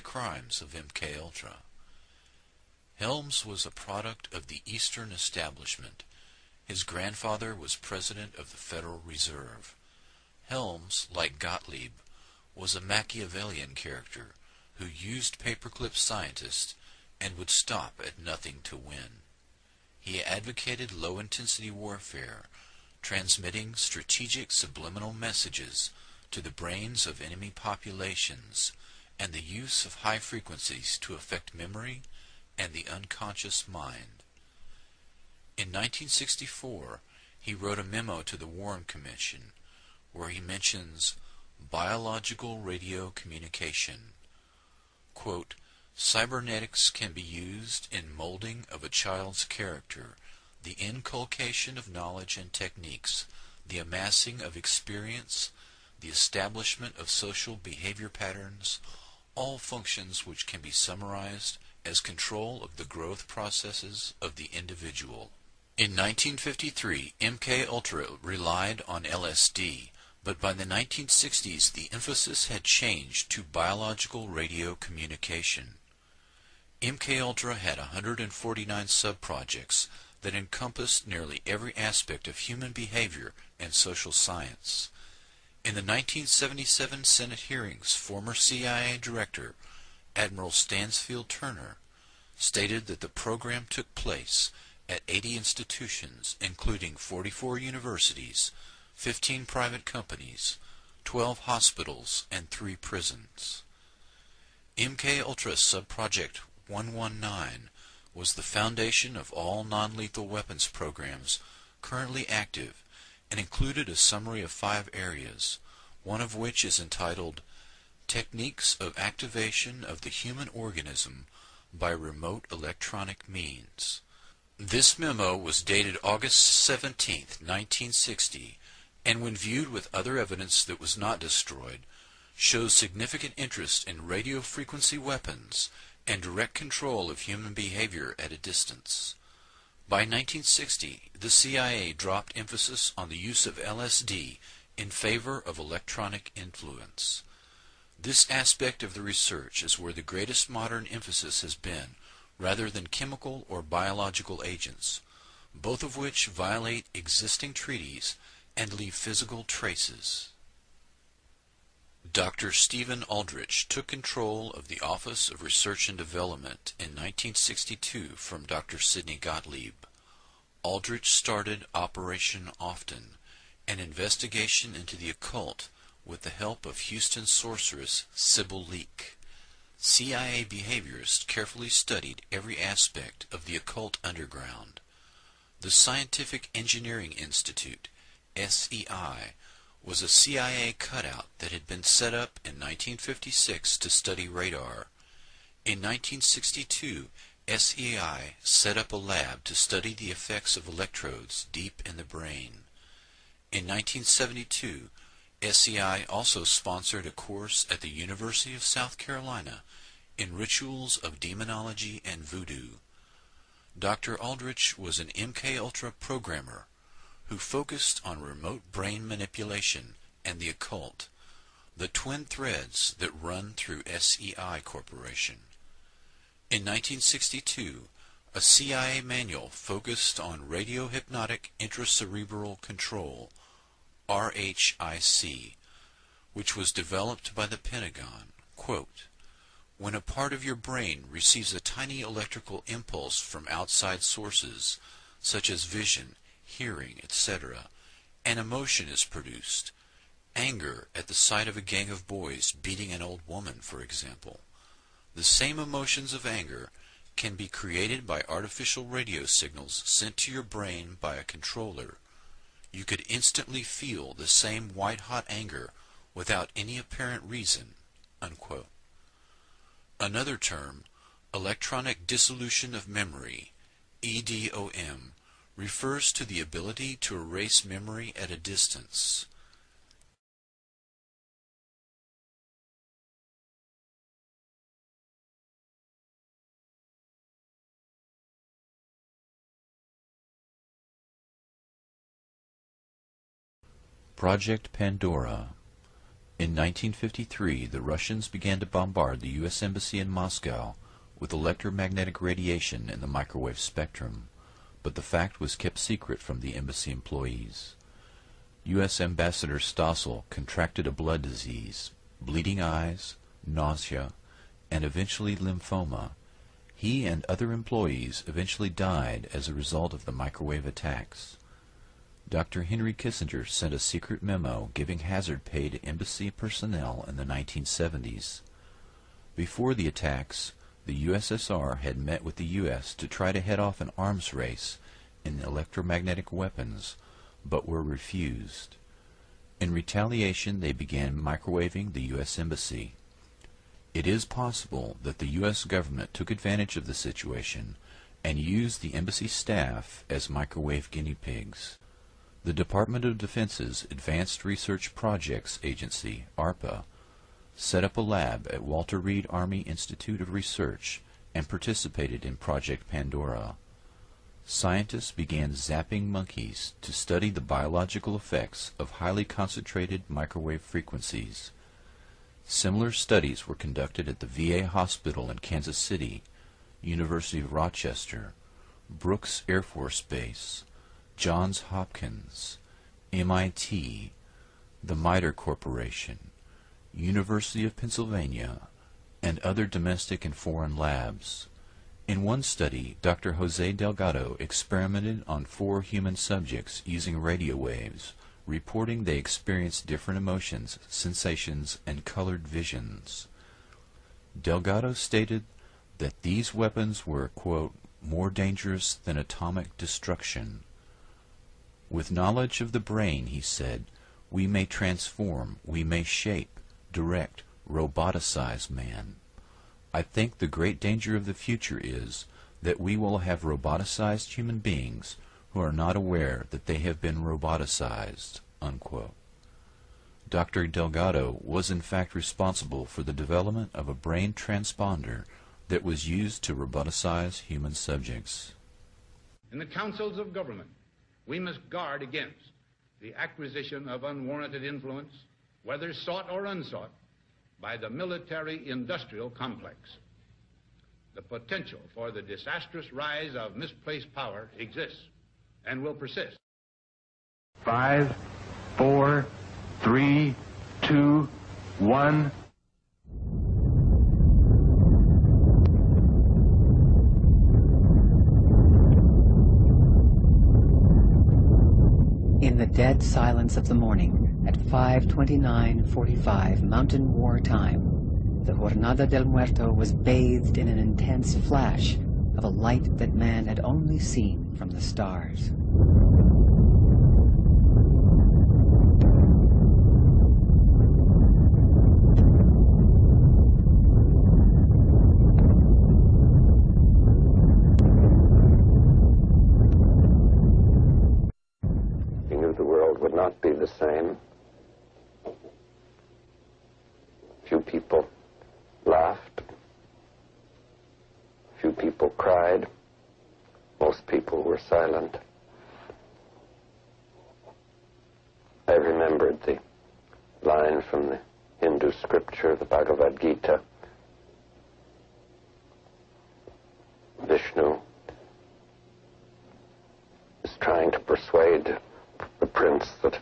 crimes of MKUltra. Helms was a product of the Eastern establishment. His grandfather was president of the Federal Reserve. Helms, like Gottlieb, was a Machiavellian character who used paperclip scientists and would stop at nothing to win. He advocated low-intensity warfare, transmitting strategic subliminal messages to the brains of enemy populations, and the use of high frequencies to affect memory and the unconscious mind. In 1964, he wrote a memo to the Warren Commission where he mentions biological radio communication. Quote, "Cybernetics can be used in molding of a child's character, the inculcation of knowledge and techniques, the amassing of experience, the establishment of social behavior patterns, all functions which can be summarized as control of the growth processes of the individual." In 1953, MKUltra relied on LSD, but by the 1960s the emphasis had changed to biological radio communication. MKUltra had 149 sub-projects that encompassed nearly every aspect of human behavior and social science. In the 1977 Senate hearings, former CIA Director Admiral Stansfield Turner stated that the program took place at 80 institutions, including 44 universities, 15 private companies, 12 hospitals, and 3 prisons. MKUltra Subproject 119 was the foundation of all non-lethal weapons programs currently active and included a summary of 5 areas, one of which is entitled Techniques of Activation of the Human Organism by Remote Electronic Means. This memo was dated August 17, 1960, and when viewed with other evidence that was not destroyed, shows significant interest in radio frequency weapons and direct control of human behavior at a distance. By 1960, the CIA dropped emphasis on the use of LSD in favor of electronic influence. This aspect of the research is where the greatest modern emphasis has been, rather than chemical or biological agents, both of which violate existing treaties and leave physical traces. Dr. Stephen Aldrich took control of the Office of Research and Development in 1962 from Dr. Sidney Gottlieb. Aldrich started Operation Often, an investigation into the occult with the help of Houston sorceress Sybil Leek. CIA behaviorists carefully studied every aspect of the occult underground. The Scientific Engineering Institute, SEI, was a CIA cutout that had been set up in 1956 to study radar. In 1962, SEI set up a lab to study the effects of electrodes deep in the brain. In 1972, SEI also sponsored a course at the University of South Carolina in rituals of demonology and voodoo. Dr. Aldrich was an MKUltra programmer who focused on remote brain manipulation and the occult, the twin threads that run through SEI Corporation. In 1962, a CIA manual focused on radiohypnotic intracerebral control, RHIC, which was developed by the Pentagon. Quote, "When a part of your brain receives a tiny electrical impulse from outside sources, such as vision, hearing, etc., an emotion is produced. Anger at the sight of a gang of boys beating an old woman, for example. The same emotions of anger can be created by artificial radio signals sent to your brain by a controller. You could instantly feel the same white-hot anger without any apparent reason." Unquote. Another term, electronic dissolution of memory, EDOM, refers to the ability to erase memory at a distance. Project Pandora. In 1953, the Russians began to bombard the U.S. Embassy in Moscow with electromagnetic radiation in the microwave spectrum, but the fact was kept secret from the embassy employees. U.S. Ambassador Stossel contracted a blood disease, bleeding eyes, nausea, and eventually lymphoma. He and other employees eventually died as a result of the microwave attacks. Dr. Henry Kissinger sent a secret memo giving hazard pay to embassy personnel in the 1970s. Before the attacks, the USSR had met with the U.S. to try to head off an arms race in electromagnetic weapons, but were refused. In retaliation, they began microwaving the U.S. Embassy. It is possible that the U.S. government took advantage of the situation and used the embassy staff as microwave guinea pigs. The Department of Defense's Advanced Research Projects Agency, ARPA, set up a lab at Walter Reed Army Institute of Research and participated in Project Pandora. Scientists began zapping monkeys to study the biological effects of highly concentrated microwave frequencies. Similar studies were conducted at the VA hospital in Kansas City, University of Rochester, Brooks Air Force Base, Johns Hopkins, MIT, the MITRE Corporation, University of Pennsylvania, and other domestic and foreign labs. In one study, Dr. Jose Delgado experimented on 4 human subjects using radio waves, reporting they experienced different emotions, sensations, and colored visions. Delgado stated that these weapons were, quote, more dangerous than atomic destruction. With knowledge of the brain, he said, we may transform, we may shape, direct, roboticize man. I think the great danger of the future is that we will have roboticized human beings who are not aware that they have been roboticized, unquote. Dr. Delgado was in fact responsible for the development of a brain transponder that was used to roboticize human subjects. In the councils of government, we must guard against the acquisition of unwarranted influence, whether sought or unsought, by the military-industrial complex. The potential for the disastrous rise of misplaced power exists and will persist. 5, 4, 3, 2, 1. In the dead silence of the morning, at 5:29:45 Mountain War time, the Jornada del Muerto was bathed in an intense flash of a light that man had only seen from the stars. Would not be the same. Few people laughed. Few people cried. Most people were silent. I remembered the line from the Hindu scripture, the Bhagavad Gita. Vishnu is trying to persuade the prince that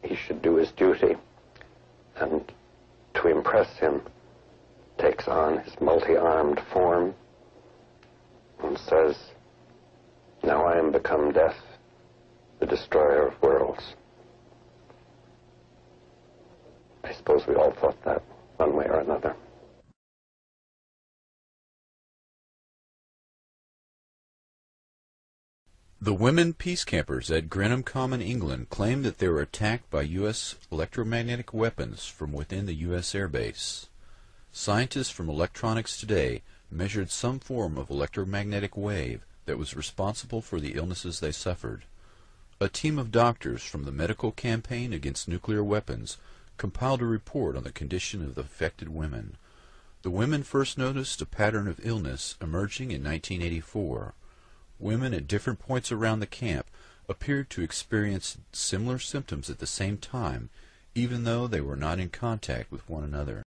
he should do his duty, and to impress him takes on his multi-armed form and says, now I am become death, the destroyer of worlds. I suppose we all thought that one way or another. The women peace campers at Grenham Common, England, claimed that they were attacked by U.S. electromagnetic weapons from within the U.S. Air Base. Scientists from Electronics Today measured some form of electromagnetic wave that was responsible for the illnesses they suffered. A team of doctors from the Medical Campaign Against Nuclear Weapons compiled a report on the condition of the affected women. The women first noticed a pattern of illness emerging in 1984. Women at different points around the camp appeared to experience similar symptoms at the same time, even though they were not in contact with one another.